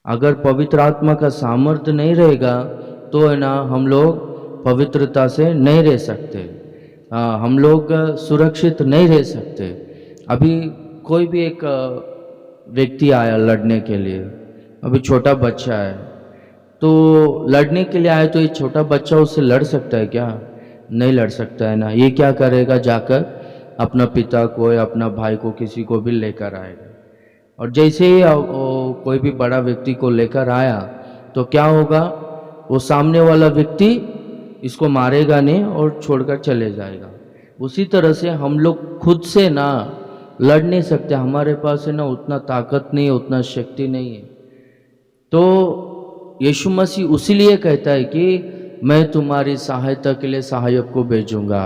अगर पवित्र आत्मा का सामर्थ्य नहीं रहेगा तो है ना हम लोग पवित्रता से नहीं रह सकते, हम लोग सुरक्षित नहीं रह सकते। अभी कोई भी एक व्यक्ति आया लड़ने के लिए, अभी छोटा बच्चा है, तो लड़ने के लिए आए तो ये छोटा बच्चा उससे लड़ सकता है क्या? नहीं लड़ सकता है ना। ये क्या करेगा, जाकर अपना पिता को या अपना भाई को किसी को भी लेकर आएगा। और जैसे ही कोई भी बड़ा व्यक्ति को लेकर आया तो क्या होगा, वो सामने वाला व्यक्ति इसको मारेगा नहीं और छोड़कर चले जाएगा। उसी तरह से हम लोग खुद से ना लड़ नहीं सकते, हमारे पास है ना उतना ताकत नहीं है, उतना शक्ति नहीं है। तो यीशु मसीह उसीलिए कहता है कि मैं तुम्हारी सहायता के लिए सहायक को भेजूंगा।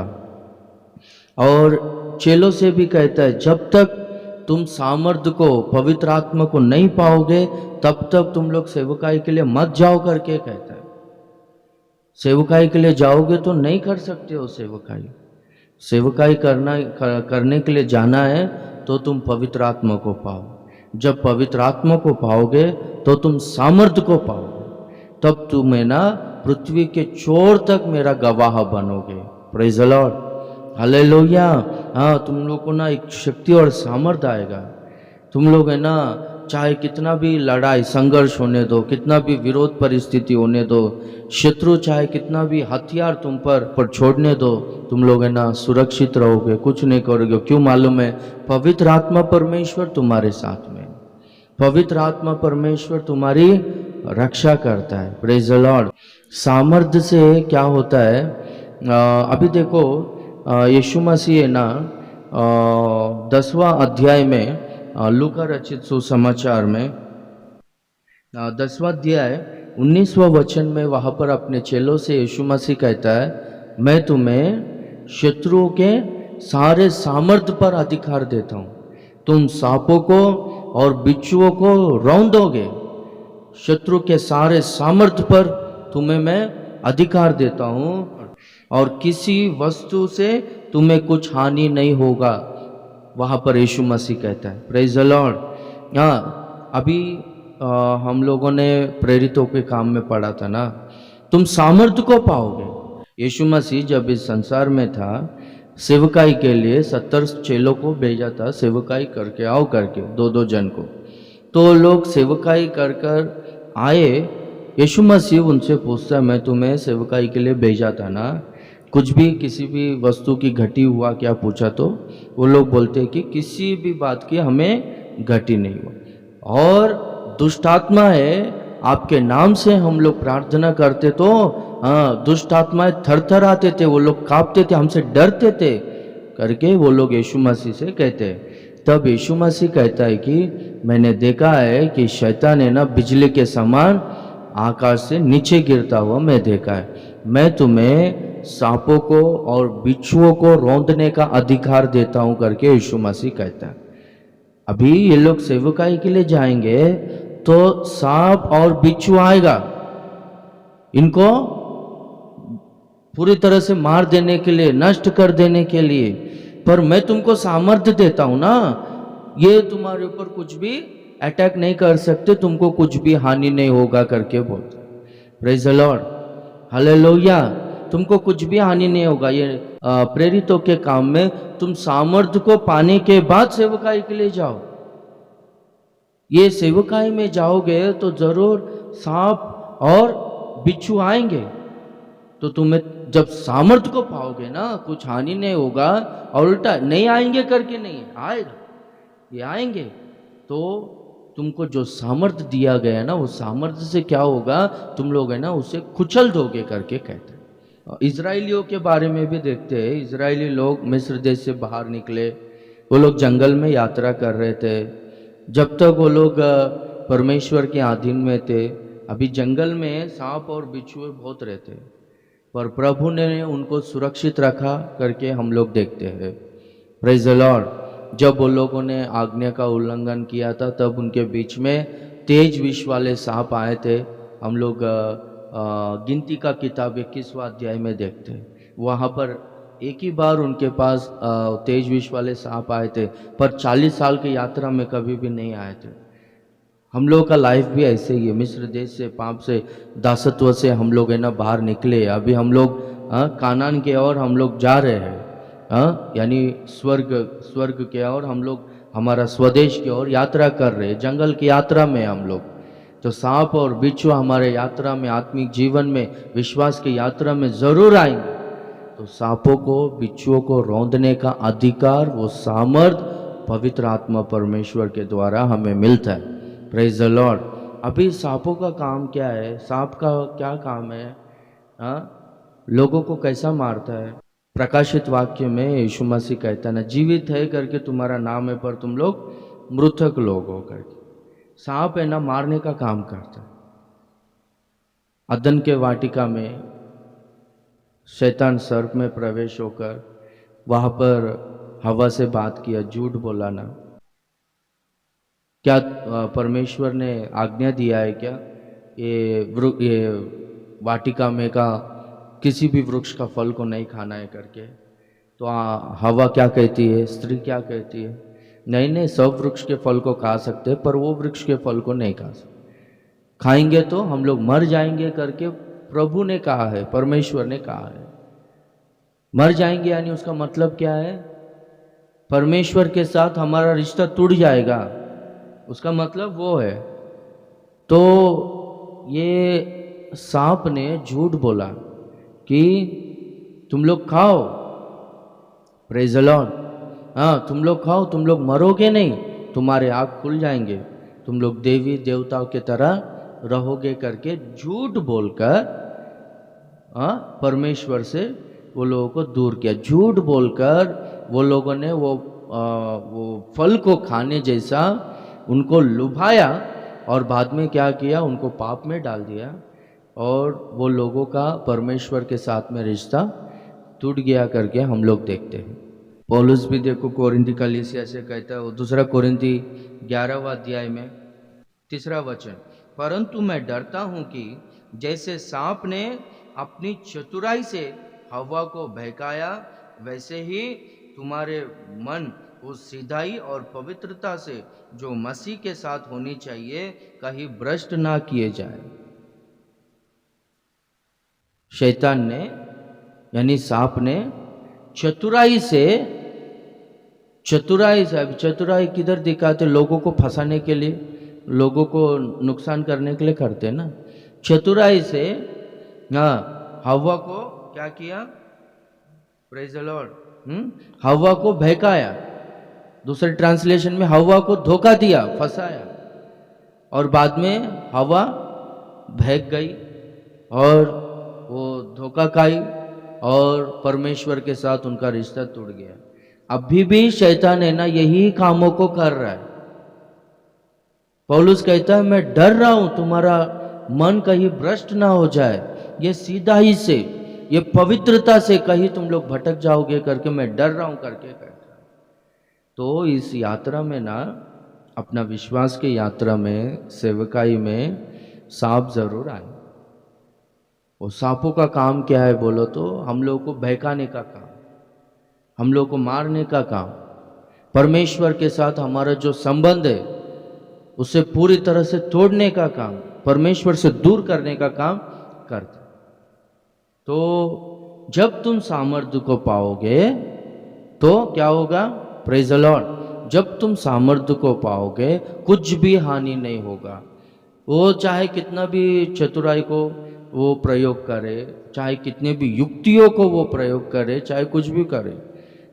और चेलों से भी कहता है जब तक तुम सामर्थ्य को, पवित्र आत्मा को नहीं पाओगे तब तक तुम लोग सेवकाई के लिए मत जाओ करके कहता है। सेवकाई के लिए जाओगे तो नहीं कर सकते हो सेवकाई। सेवकाई करने के लिए जाना है तो तुम पवित्र आत्मा को पाओ। जब पवित्र आत्मा को पाओगे तो तुम सामर्थ्य को पाओगे, तब तुम है ना पृथ्वी के छोर तक मेरा गवाह बनोगे। Praise the Lord, hallelujah. हाँ, तुम लोग को ना एक शक्ति और सामर्थ्य आएगा। तुम लोग है ना चाहे कितना भी लड़ाई संघर्ष होने दो, कितना भी विरोध परिस्थिति होने दो, शत्रु चाहे कितना भी हथियार तुम पर छोड़ने दो, तुम लोग है ना सुरक्षित रहोगे, कुछ नहीं करोगे। क्यों मालूम है? पवित्र आत्मा परमेश्वर तुम्हारे साथ में, पवित्र आत्मा परमेश्वर तुम्हारी रक्षा करता है। Praise the Lord. सामर्थ्य से क्या होता है, अभी देखो यीशु मसीह है ना 10वां अध्याय में, लूका रचित सुसमाचार में 10वां अध्याय 19वां वचन में, वहां पर अपने चेलों से यीशु मसीह कहता है मैं तुम्हें शत्रुओं के सारे सामर्थ्य पर अधिकार देता हूं, तुम सांपों को और बिच्छुओं को रौंदोगे। शत्रु के सारे सामर्थ्य पर तुम्हें मैं अधिकार देता हूं और किसी वस्तु से तुम्हें कुछ हानि नहीं होगा। वहां पर यीशु मसीह कहता है। Praise the Lord. हाँ, अभी हम लोगों ने प्रेरितों के काम में पढ़ा था ना, तुम सामर्थ्य को पाओगे। यीशु मसीह जब इस संसार में था सेवकाई के लिए 70 चेलों को भेजा था, सेवकाई करके आओ करके, 2-2 जन को। तो लोग सेवकाई कर कर आए, यीशु मसीह उनसे पूछता है मैं तुम्हें सेवकाई के लिए भेजा था ना, कुछ भी किसी भी वस्तु की घटी हुआ क्या पूछा? तो वो लोग बोलते हैं कि किसी भी बात की हमें घटी नहीं हुआ। और दुष्ट आत्मा है आपके नाम से हम लोग प्रार्थना करते तो हाँ, दुष्ट आत्माएं थर आते थे, वो लोग कांपते थे, हमसे डरते थे करके वो लोग यीशु मसीह से कहते हैं। तब यीशु मसीह कहता है कि मैंने देखा है कि शैतान है ना बिजली के समान आकाश से नीचे गिरता हुआ मैं देखा है। मैं तुम्हें सांपों को और बिच्छुओं को रौंदने का अधिकार देता हूं करके यीशु मसीह कहता है। अभी ये लोग सेवकाई के लिए जाएंगे तो सांप और बिच्छू आएगा, इनको पूरी तरह से मार देने के लिए, नष्ट कर देने के लिए, पर मैं तुमको सामर्थ्य देता हूं ना, ये तुम्हारे ऊपर कुछ भी अटैक नहीं कर सकते, तुमको कुछ भी हानि नहीं होगा करके बोलते। Praise the Lord, hallelujah. तुमको कुछ भी हानि नहीं होगा। ये प्रेरितों के काम में तुम सामर्थ्य को पाने के बाद सेवकाई के लिए जाओ। ये सेवकाई में जाओगे तो जरूर सांप और बिच्छू आएंगे, तो तुम्हें जब सामर्थ्य को पाओगे ना कुछ हानि नहीं होगा। और उल्टा नहीं आएंगे करके नहीं आएगा, ये आएंगे तो तुमको जो सामर्थ्य दिया गया ना, वो सामर्थ्य से क्या होगा, तुम लोग है ना उसे कुचल दोगे करके कहते हैं। इजराइलियों के बारे में भी देखते हैं। इजरायली लोग मिस्र देश से बाहर निकले, वो लोग जंगल में यात्रा कर रहे थे। जब तक वो लोग परमेश्वर के अधीन में थे, अभी जंगल में सांप और बिच्छुए बहुत रहते, पर प्रभु ने उनको सुरक्षित रखा करके हम लोग देखते हैं। Praise the Lord. जब वो लोगों ने आज्ञा का उल्लंघन किया था तब उनके बीच में तेज विष वाले सांप आए थे। हम लोग गिनती का किताब 21वां अध्याय में देखते हैं, वहाँ पर एक ही बार उनके पास तेज विष वाले सांप आए थे, पर 40 साल की यात्रा में कभी भी नहीं आए थे। हम लोग का लाइफ भी ऐसे ही है। मिस्र देश से, पाप से, दासत्व से हम लोग है ना बाहर निकले। अभी हम लोग कानान के ओर हम लोग जा रहे हैं, यानी स्वर्ग स्वर्ग के ओर हम लोग, हमारा स्वदेश की ओर यात्रा कर रहे हैं। जंगल की यात्रा में हम लोग, तो सांप और बिच्छू हमारे यात्रा में, आत्मिक जीवन में, विश्वास की यात्रा में जरूर आएंगे। तो सांपों को, बिच्छुओं को रौंदने का अधिकार, वो सामर्थ पवित्र आत्मा परमेश्वर के द्वारा हमें मिलता है। Praise the Lord. अभी सांपों का काम क्या है? सांप का क्या काम है? लोगों को कैसा मारता है? प्रकाशित वाक्य में यीशु मसीह कहता है ना, जीवित है करके तुम्हारा नाम है, पर तुम लोग मृतक लोग हो करके। सांप है ना मारने का काम करता है। अदन के वाटिका में शैतान सर्प में प्रवेश होकर वहां पर हवा से बात किया, झूठ बोला ना। क्या परमेश्वर ने आज्ञा दिया है क्या ये वाटिका में का किसी भी वृक्ष का फल को नहीं खाना है करके? तो हवा क्या कहती है, स्त्री क्या कहती है? नहीं नहीं, सब वृक्ष के फल को खा सकते हैं, पर वो वृक्ष के फल को नहीं खा सकते। खाएंगे तो हम लोग मर जाएंगे करके प्रभु ने कहा है, परमेश्वर ने कहा है। मर जाएंगे यानी उसका मतलब क्या है? परमेश्वर के साथ हमारा रिश्ता टूट जाएगा, उसका मतलब वो है। तो ये सांप ने झूठ बोला कि तुम लोग खाओ, प्रेज द लॉर्ड, हाँ तुम लोग खाओ, तुम लोग मरोगे नहीं, तुम्हारे आँख खुल जाएंगे, तुम लोग देवी देवताओं की तरह रहोगे करके झूठ बोलकर परमेश्वर से वो लोगों को दूर किया। झूठ बोलकर वो लोगों ने वो फल को खाने जैसा उनको लुभाया, और बाद में क्या किया, उनको पाप में डाल दिया, और वो लोगों का परमेश्वर के साथ में रिश्ता टूट गया करके हम लोग देखते हैं। पौलुस भी देखो कोरिन्थी कलीसिया से कहता है, दूसरा कोरिन्थी 11वां अध्याय में 3रा वचन, परंतु मैं डरता हूं कि जैसे सांप ने अपनी चतुराई से हवा को बहकाया, वैसे ही तुम्हारे मन उस सीधाई और पवित्रता से जो मसीह के साथ होनी चाहिए कहीं भ्रष्ट ना किए जाए। शैतान ने यानी सांप ने चतुराई से, अब चतुराई किधर दिखाते? लोगों को फंसाने के लिए, लोगों को नुकसान करने के लिए करते हैं ना। चतुराई से हवा को क्या किया? Praise the Lord. हवा को बहकाया, दूसरे ट्रांसलेशन में हवा को धोखा दिया, फंसाया, और बाद में हवा बहक गई और वो धोखा खाई और परमेश्वर के साथ उनका रिश्ता टूट गया। अभी भी शैतान है ना यही कामों को कर रहा है। पौलुस कहता है मैं डर रहा हूं तुम्हारा मन कहीं भ्रष्ट ना हो जाए, ये सीधाई से, ये पवित्रता से कहीं तुम लोग भटक जाओगे करके मैं डर रहा हूं करके कहता है। तो इस यात्रा में ना, अपना विश्वास की यात्रा में, सेवकाई में सांप जरूर आए। वो सांपों का काम क्या है बोलो तो? हम लोग को बहकाने का काम, हम लोग को मारने का काम, परमेश्वर के साथ हमारा जो संबंध है उसे पूरी तरह से तोड़ने का काम, परमेश्वर से दूर करने का काम करते। तो जब तुम सामर्थ्य को पाओगे तो क्या होगा? Praise the Lord. जब तुम सामर्थ्य को पाओगे कुछ भी हानि नहीं होगा। वो चाहे कितना भी चतुराई को वो प्रयोग करे, चाहे कितने भी युक्तियों को वो प्रयोग करे, चाहे कुछ भी करे,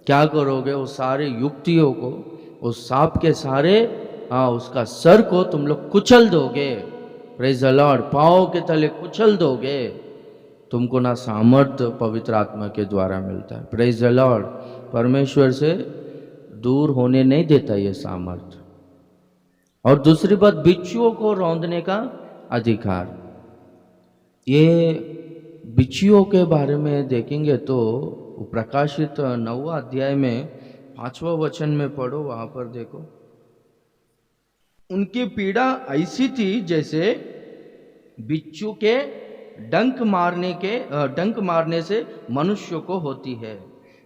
क्या करोगे? वो सारे युक्तियों को, उस सांप के सारे उसका सर को तुम लोग कुचल दोगे। Praise the Lord. पाँव के तले कुचल दोगे। तुमको ना सामर्थ्य पवित्र आत्मा के द्वारा मिलता है। Praise the Lord. परमेश्वर से दूर होने नहीं देता ये सामर्थ्य। और दूसरी बात, बिच्छुओं को रौंदने का अधिकार। ये बिच्छुओं के बारे में देखेंगे तो प्रकाशित 9वां अध्याय में 5वां वचन में पढ़ो, वहां पर देखो, उनकी पीड़ा ऐसी थी जैसे बिच्छू के डंक मारने से मनुष्य को होती है।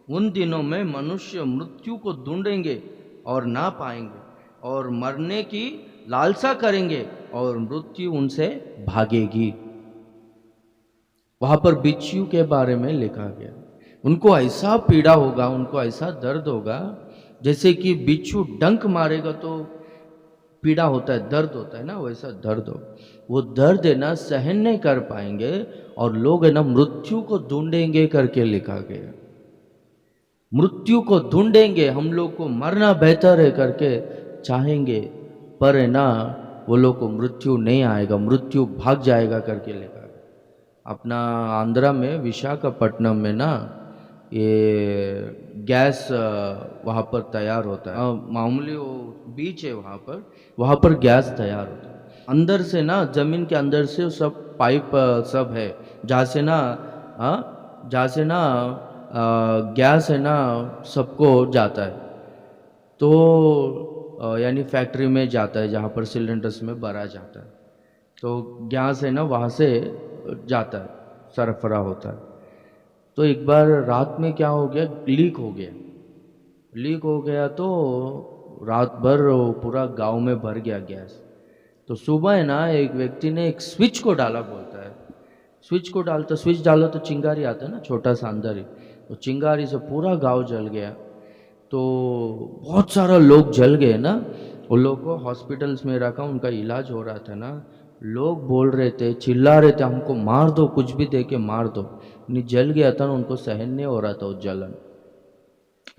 उन दिनों में मनुष्य मृत्यु को ढूंढेंगे और ना पाएंगे, और मरने की लालसा करेंगे और मृत्यु उनसे भागेगी। वहां पर बिच्छू के बारे में लिखा गया, उनको ऐसा पीड़ा होगा, उनको ऐसा दर्द होगा, जैसे कि बिच्छू डंक मारेगा तो पीड़ा होता है, दर्द होता है ना, वैसा दर्द हो। वो दर्द है ना सहन नहीं कर पाएंगे और लोग है ना मृत्यु को ढूंढेंगे करके लिखा गया। मृत्यु को ढूंढेंगे, हम लोग को मरना बेहतर है करके चाहेंगे, पर है ना वो लोग को मृत्यु नहीं आएगा, मृत्यु भाग जाएगा करके लिखा है। अपना आंध्रा में विशाखापट्टनम में ना ये गैस वहाँ पर तैयार होता है, मामूली वो बीच है वहाँ पर गैस तैयार होता है। अंदर से ना जमीन के अंदर से सब पाइप सब है, जहाँ से ना गैस है ना सबको जाता है। तो यानी फैक्ट्री में जाता है जहाँ पर सिलेंडर्स में भरा जाता है, तो गैस है ना वहाँ से जाता है, सरफरा होता है। तो एक बार रात में क्या हो गया, लीक हो गया तो रात भर वो पूरा गांव में भर गया गैस। तो सुबह है ना एक व्यक्ति ने एक स्विच को डाला, बोलता है स्विच डालो तो चिंगारी आता है ना, छोटा सा अंदर ही, तो चिंगारी से पूरा गांव जल गया। तो बहुत सारा लोग जल गए ना, उन लोग को हॉस्पिटल्स में रखा, उनका इलाज हो रहा था ना। लोग बोल रहे थे, चिल्ला रहे थे, हमको मार दो, कुछ भी दे के मार दो। नहीं, जल गया था ना, उनको सहन नहीं हो रहा था वो जलन।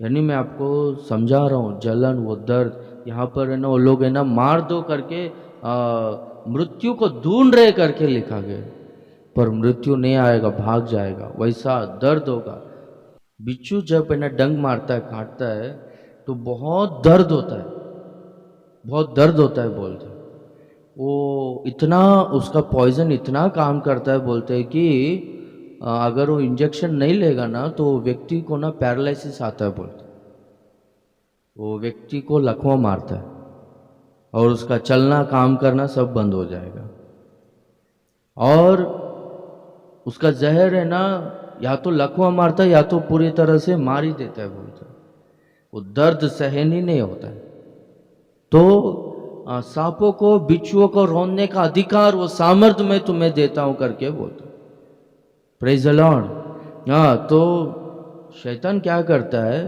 यानी मैं आपको समझा रहा हूँ, जलन वो दर्द, यहाँ पर है ना वो लोग है ना मार दो करके मृत्यु को ढूंढ रहे करके लिखा गया, पर मृत्यु नहीं आएगा, भाग जाएगा, वैसा दर्द होगा। बिच्छू जब है ना डंक मारता है, काटता है, तो बहुत दर्द होता है, बोलते हैं। वो इतना, उसका पॉइजन इतना काम करता है, बोलते हैं कि अगर वो इंजेक्शन नहीं लेगा ना तो व्यक्ति को ना पैरालिसिस आता है, बोलते हैं। वो व्यक्ति को लकवा मारता है और उसका चलना काम करना सब बंद हो जाएगा। और उसका जहर है ना या तो लकवा मारता है या तो पूरी तरह से मार ही देता है, बोलते हैं। वो दर्द सहन ही नहीं होता है। तो सांपों को, बिच्छुओं को रौंदने का अधिकार, वो सामर्थ्य मैं तुम्हें देता हूं करके बोलता। Praise the Lord. हाँ, तो शैतान क्या करता है,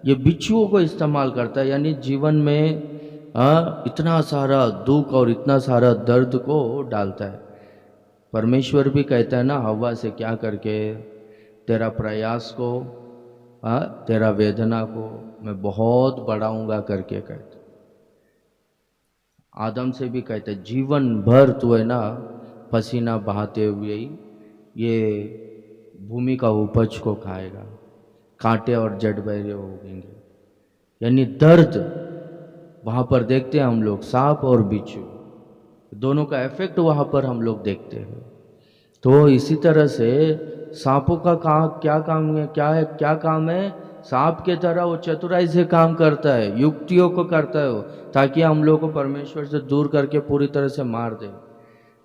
ये बिच्छुओं को इस्तेमाल करता है, यानी जीवन में इतना सारा दुख और इतना सारा दर्द को डालता है। परमेश्वर भी कहता है ना हवा से, क्या करके तेरा प्रयास को, तेरा वेदना को मैं बहुत बढ़ाऊंगा करके कहता। आदम से भी कहते, जीवन भर तो है ना पसीना बहाते हुए ही ये भूमि का उपज को खाएगा, कांटे और जड़ बहरे होंगे। यानी दर्द वहाँ पर देखते हैं हम लोग, सांप और बिच्छू दोनों का इफेक्ट वहाँ पर हम लोग देखते हैं। तो इसी तरह से सांपों का क्या काम है, सांप के तरह वो चतुराई से काम करता है, युक्तियों को करता है वो, ताकि हम लोग को परमेश्वर से दूर करके पूरी तरह से मार दे।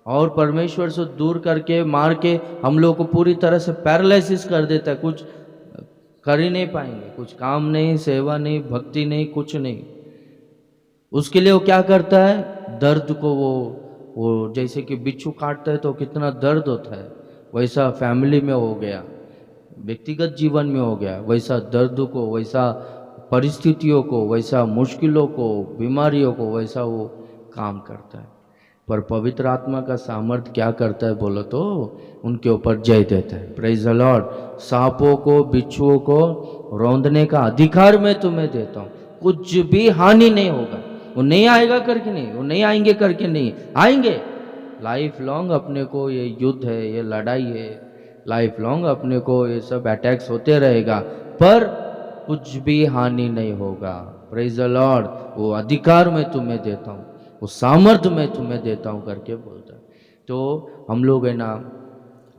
और परमेश्वर से दूर करके मार के हम लोग को पूरी तरह से पैरालिसिस कर देता है, कुछ कर ही नहीं पाएंगे, कुछ काम नहीं, सेवा नहीं, भक्ति नहीं, कुछ नहीं। उसके लिए वो क्या करता है, दर्द को वो जैसे कि बिच्छू काटता है तो कितना दर्द होता है, वैसा फैमिली में हो गया, व्यक्तिगत जीवन में हो गया, वैसा दर्द को, वैसा परिस्थितियों को, वैसा मुश्किलों को, बीमारियों को, वैसा वो काम करता है। पर पवित्र आत्मा का सामर्थ्य क्या करता है बोलो तो उनके ऊपर जय देता है। Praise the Lord. सांपों को, बिच्छुओं को रौंदने का अधिकार मैं तुम्हें देता हूँ, कुछ भी हानि नहीं होगा। वो नहीं आएगा करके नहीं, वो नहीं आएंगे करके नहीं, आएंगे। लाइफ लॉन्ग अपने को ये युद्ध है, ये लड़ाई है, लाइफ लॉन्ग अपने को ये सब अटैक्स होते रहेगा, पर कुछ भी हानि नहीं होगा। Praise the Lord. वो अधिकार मैं तुम्हें देता हूँ, वो सामर्थ्य मैं तुम्हें देता हूँ करके बोलता है। तो हम लोग है ना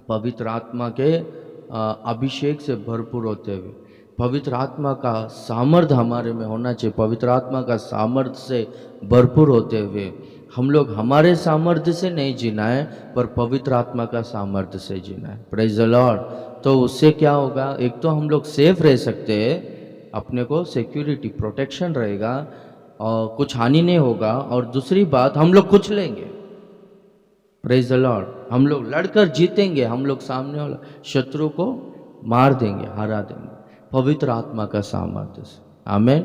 पवित्र आत्मा के अभिषेक से भरपूर होते हुए, पवित्र आत्मा का सामर्थ्य हमारे में होना चाहिए। पवित्र आत्मा का सामर्थ्य से भरपूर होते हुए हम लोग हमारे सामर्थ्य से नहीं जीना है, पर पवित्र आत्मा का सामर्थ्य से जीना है। Praise the Lord. तो उससे क्या होगा, एक तो हम लोग सेफ रह सकते हैं, अपने को सिक्योरिटी, प्रोटेक्शन रहेगा, और कुछ हानि नहीं होगा, और दूसरी बात हम लोग कुछ लेंगे। Praise the Lord. हम लोग लड़कर जीतेंगे, हम लोग सामने वाला शत्रु को मार देंगे, हरा देंगे, पवित्र आत्मा का सामर्थ्य से। आमीन।